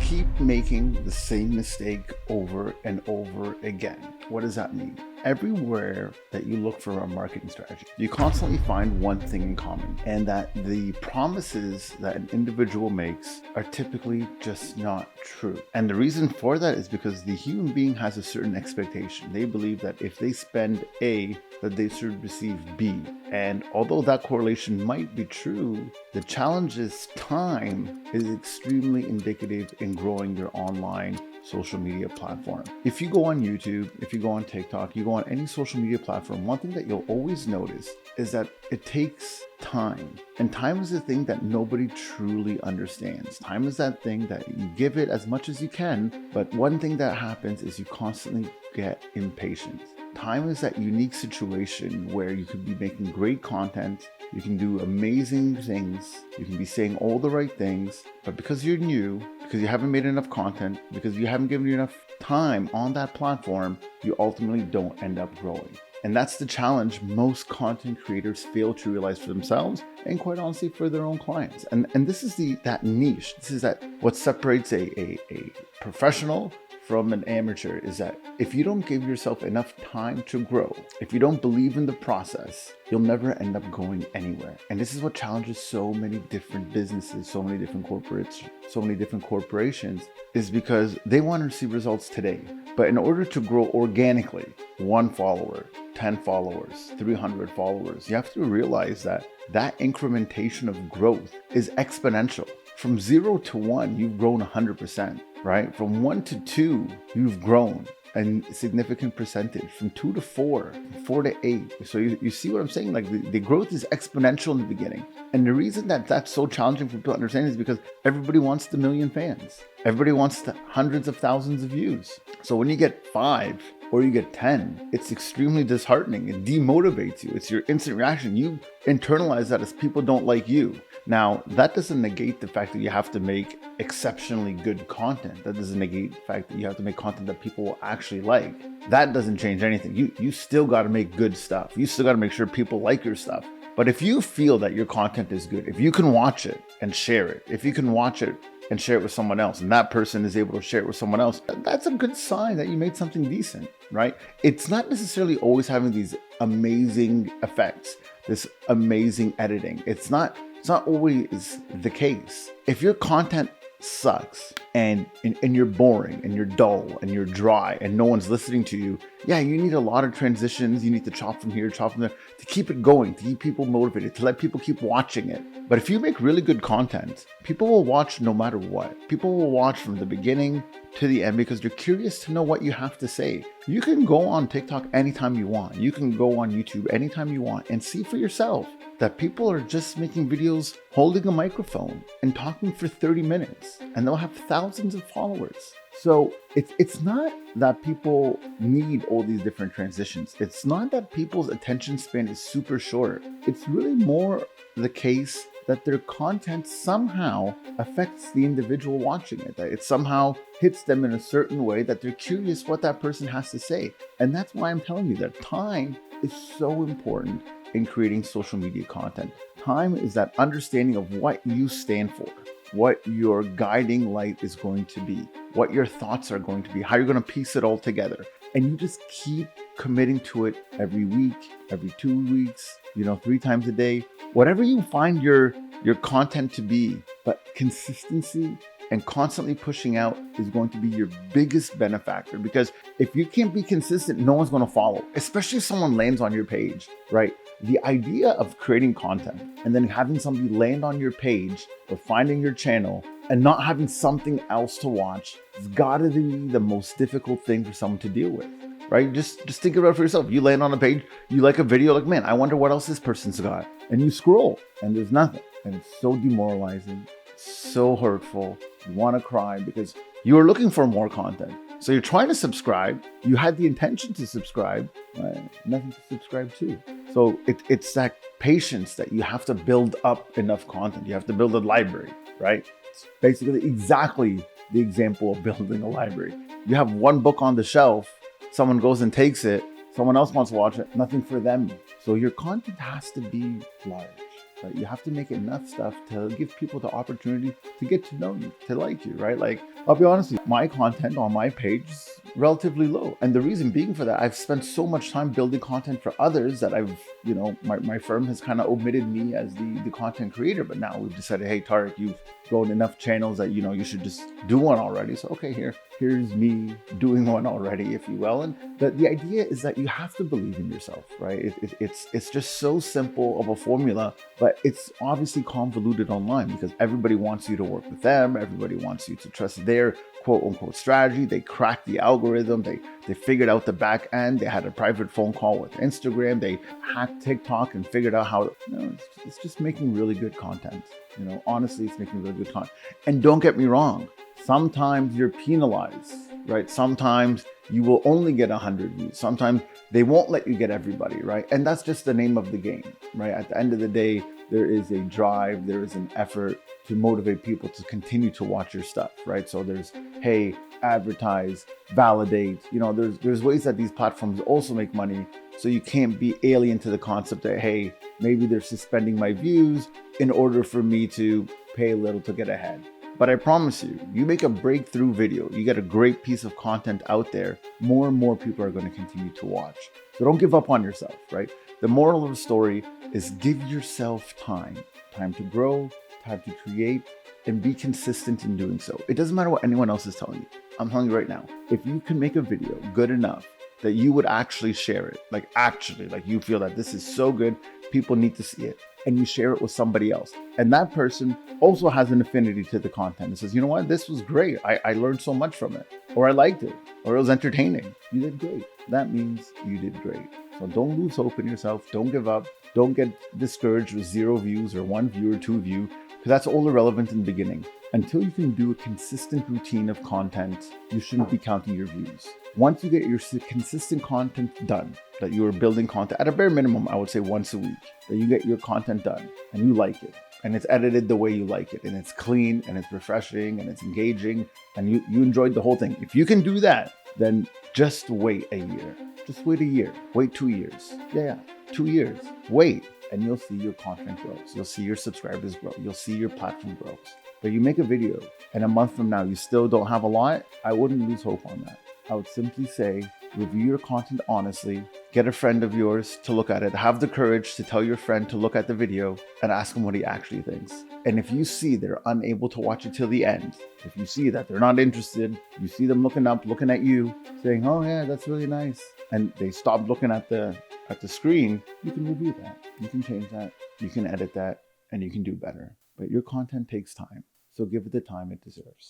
keep making the same mistake over and over again. What does that mean? Everywhere that you look for a marketing strategy, you constantly find one thing in common, and that the promises that an individual makes are typically just not true. And the reason for that is because the human being has a certain expectation. They believe that if they spend A, that they should receive B. And although that correlation might be true, the challenge is time is extremely indicative in growing your online social media platform. If you go on YouTube, if you go on TikTok, you go on any social media platform, one thing that you'll always notice is that it takes time. And time is the thing that nobody truly understands. Time is that thing that you give it as much as you can, but one thing that happens is you constantly get impatient. Time is that unique situation where you could be making great content, you can do amazing things, you can be saying all the right things, but because you're new, because you haven't made enough content, because you haven't given you enough time on that platform, you ultimately don't end up growing. And that's the challenge most content creators fail to realize for themselves, and quite honestly for their own clients. And this is that niche. This is what separates a professional from an amateur, is that if you don't give yourself enough time to grow, if you don't believe in the process, you'll never end up going anywhere. And this is what challenges so many different businesses, so many different corporations, is because they want to see results today. But in order to grow organically, 1 follower, 10 followers, 300 followers, you have to realize that incrementation of growth is exponential. From 0 to 1, you've grown 100%, right? From 1 to 2, you've grown a significant percentage. From 2 to 4, from 4 to 8. So you see what I'm saying? Like the growth is exponential in the beginning. And the reason that that's so challenging for people to understand is because everybody wants the million fans. Everybody wants the hundreds of thousands of views. So when you get 5 or you get 10, it's extremely disheartening. It demotivates you. It's your instant reaction. You internalize that as people don't like you. Now, that doesn't negate the fact that you have to make exceptionally good content. That doesn't negate the fact that you have to make content that people will actually like. That doesn't change anything. You still got to make good stuff. You still got to make sure people like your stuff. But if you feel that your content is good, if you can watch it and share it, if you can watch it and share it with someone else, and that person is able to share it with someone else, that's a good sign that you made something decent, right? It's not necessarily always having these amazing effects, this amazing editing. It's not always the case. If your content sucks and you're boring and you're dull and you're dry and no one's listening to you, yeah, you need a lot of transitions. You need to chop from here, chop from there to keep it going, to keep people motivated, to let people keep watching it. But if you make really good content, people will watch no matter what. People will watch from the beginning to the end because they're curious to know what you have to say. You can go on TikTok anytime you want. You can go on YouTube anytime you want and see for yourself that people are just making videos holding a microphone and talking for 30 minutes, and they'll have thousands of followers. So it's not that people need all these different transitions. It's not that people's attention span is super short. It's really more the case that their content somehow affects the individual watching it, that it somehow hits them in a certain way that they're curious what that person has to say. And that's why I'm telling you that time is so important in creating social media content. Time is that understanding of what you stand for, what your guiding light is going to be, what your thoughts are going to be, how you're going to piece it all together. And you just keep committing to it every week, every 2 weeks, 3 times a day, whatever you find your content to be. But consistency and constantly pushing out is going to be your biggest benefactor, because if you can't be consistent, no one's going to follow, especially if someone lands on your page, right? The idea of creating content and then having somebody land on your page or finding your channel and not having something else to watch has got to be the most difficult thing for someone to deal with, right? Just think about it for yourself. You land on a page, you like a video, like, man, I wonder what else this person's got. And you scroll and there's nothing. And it's so demoralizing, so hurtful. You want to cry because you are looking for more content. So you're trying to subscribe. You had the intention to subscribe, right? Nothing to subscribe to. So it's that patience that you have to build up enough content. You have to build a library, right? It's basically exactly the example of building a library. You have one book on the shelf, someone goes and takes it, someone else wants to watch it, nothing for them. So your content has to be large. right? You have to make enough stuff to give people the opportunity to get to know you, to like you, right? Like, I'll be honest with you, my content on my page is relatively low. And the reason being for that, I've spent so much time building content for others that my firm has kind of omitted me as the content creator. But now we've decided, hey, Tarek, you've grown enough channels that, you should just do one already. So, okay, here's me doing one already, if you will. And the idea is that you have to believe in yourself, right? It's just so simple of a formula, but it's obviously convoluted online because everybody wants you to work with them. Everybody wants you to trust their quote unquote strategy. They cracked the algorithm. They figured out the back end. They had a private phone call with Instagram. They hacked TikTok and figured out how to, it's just making really good content. Honestly, it's making really good content. And don't get me wrong, sometimes you're penalized, right? Sometimes you will only get 100 views. Sometimes they won't let you get everybody, right? And that's just the name of the game, right? At the end of the day, there is a drive, there is an effort to motivate people to continue to watch your stuff, right? So there's, hey, advertise, validate, there's ways that these platforms also make money. So you can't be alien to the concept that, hey, maybe they're suspending my views in order for me to pay a little to get ahead. But I promise you make a breakthrough video, you get a great piece of content out there, more and more people are going to continue to watch. So don't give up on yourself, right? The moral of the story is give yourself time to grow, time to create, and be consistent in doing so. It doesn't matter what anyone else is telling you. I'm telling you right now, if you can make a video good enough that you would actually share it, like you feel that this is so good, people need to see it, and you share it with somebody else, and that person also has an affinity to the content and says, you know what, this was great, I learned so much from it, or I liked it, or it was entertaining, you did great. That means you did great. So don't lose hope in yourself, don't give up, don't get discouraged with 0 views or 1 view or 2 view, because that's all irrelevant in the beginning. Until you can do a consistent routine of content, you shouldn't be counting your views. Once you get your consistent content done, that you are building content at a bare minimum, I would say once a week, that you get your content done and you like it, and it's edited the way you like it, and it's clean and it's refreshing and it's engaging, and you enjoyed the whole thing. If you can do that, then just wait a year. Just wait a year. Wait 2 years. Yeah, 2 years. Wait, and you'll see your content grows. You'll see your subscribers grow. You'll see your platform grows. But you make a video and a month from now you still don't have a lot, I wouldn't lose hope on that. I would simply say, review your content honestly, get a friend of yours to look at it, have the courage to tell your friend to look at the video and ask him what he actually thinks. And if you see they're unable to watch it till the end, if you see that they're not interested, you see them looking up, looking at you, saying, oh yeah, that's really nice, and they stop looking at the screen, you can review that. You can change that, you can edit that, and you can do better. But your content takes time, so give it the time it deserves.